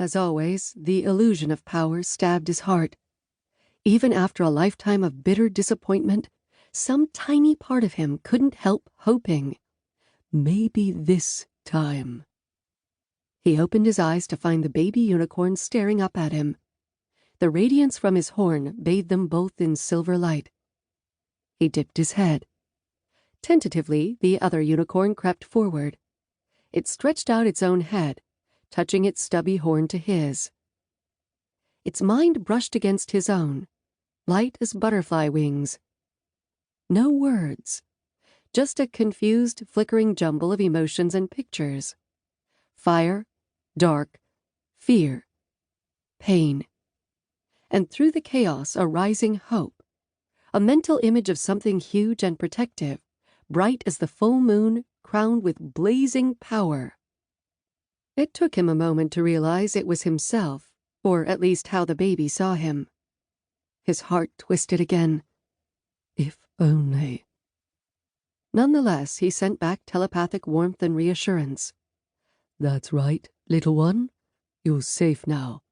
As always, the illusion of power stabbed his heart. Even after a lifetime of bitter disappointment, some tiny part of him couldn't help hoping. Maybe this time. He opened his eyes to find the baby unicorn staring up at him. The radiance from his horn bathed them both in silver light. He dipped his head. Tentatively, the other unicorn crept forward. It stretched out its own head, touching its stubby horn to his. Its mind brushed against his own, light as butterfly wings. No words, just a confused, flickering jumble of emotions and pictures. Fire, dark, fear, pain. And through the chaos, a rising hope, a mental image of something huge and protective, bright as the full moon, crowned with blazing power. It took him a moment to realize it was himself, or at least how the baby saw him. His heart twisted again. If only. Nonetheless, he sent back telepathic warmth and reassurance. That's right, little one. You're safe now.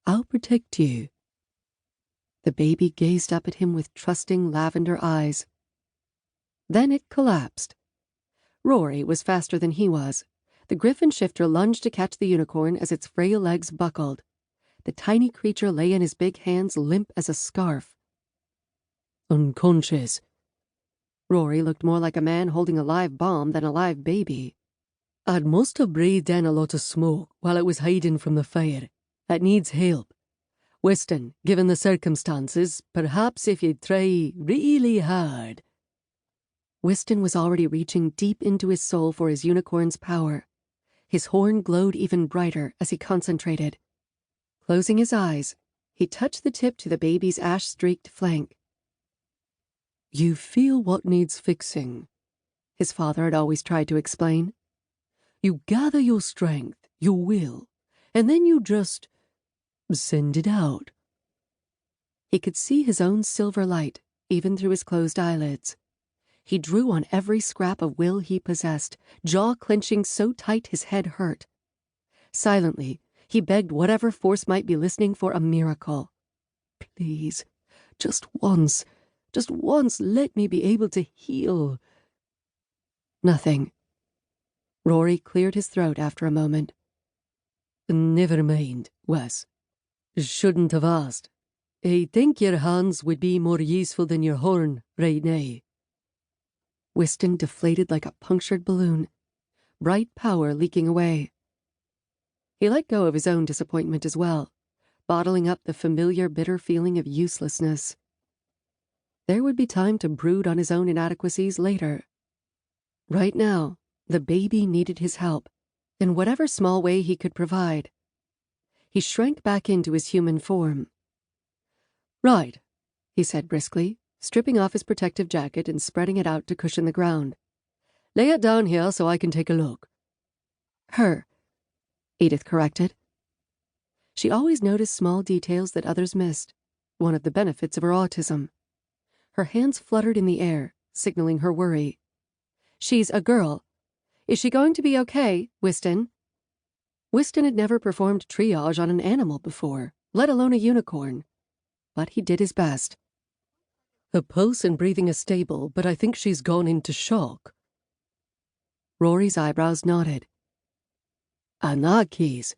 I'll protect you. The baby gazed up at him with trusting lavender eyes. Then it collapsed. Rory was faster than he was. The griffin shifter lunged to catch the unicorn as its frail legs buckled. The tiny creature lay in his big hands, limp as a scarf. Unconscious. Rory looked more like a man holding a live bomb than a live baby. I must have breathed in a lot of smoke while it was hiding from the fire. It needs help. Wystan, given the circumstances, perhaps if you'd try really hard. Wystan was already reaching deep into his soul for his unicorn's power. His horn glowed even brighter as he concentrated. Closing his eyes, he touched the tip to the baby's ash-streaked flank. You feel what needs fixing, his father had always tried to explain. You gather your strength, your will, and then you just send it out. He could see his own silver light, even through his closed eyelids. He drew on every scrap of will he possessed, jaw clenching so tight his head hurt. Silently, he begged whatever force might be listening for a miracle. Please, just once, let me be able to heal. Nothing. Rory cleared his throat after a moment. Never mind, Wes. Shouldn't have asked. I think your hands would be more useful than your horn right now. Wystan deflated like a punctured balloon, bright power leaking away. He let go of his own disappointment as well, bottling up the familiar bitter feeling of uselessness. There would be time to brood on his own inadequacies later. Right now, the baby needed his help, in whatever small way he could provide. He shrank back into his human form. Right, he said briskly, stripping off his protective jacket and spreading it out to cushion the ground. Lay it down here so I can take a look. Her, Edith corrected. She always noticed small details that others missed, one of the benefits of her autism. Her hands fluttered in the air, signaling her worry. She's a girl. Is she going to be okay, Wystan? Wystan had never performed triage on an animal before, let alone a unicorn. But he did his best. Her pulse and breathing are stable, but I think she's gone into shock. Rory's eyebrows nodded. In that case,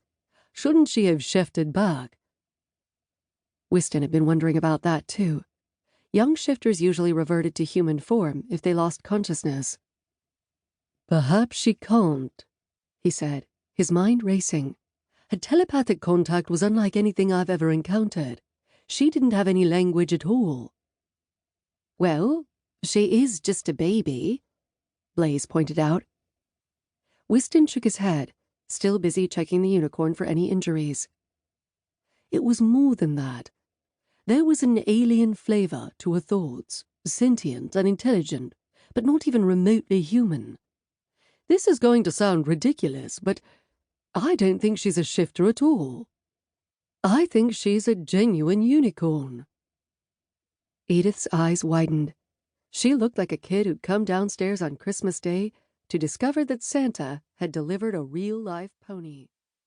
shouldn't she have shifted back? Wystan had been wondering about that too. Young shifters usually reverted to human form if they lost consciousness. Perhaps she can't, he said, his mind racing. Her telepathic contact was unlike anything I've ever encountered. She didn't have any language at all. Well, she is just a baby, Blaze pointed out. Wystan shook his head, still busy checking the unicorn for any injuries. It was more than that. There was an alien flavor to her thoughts, sentient and intelligent, but not even remotely human. This is going to sound ridiculous, but I don't think she's a shifter at all. I think she's a genuine unicorn. Edith's eyes widened. She looked like a kid who'd come downstairs on Christmas Day to discover that Santa had delivered a real-life pony.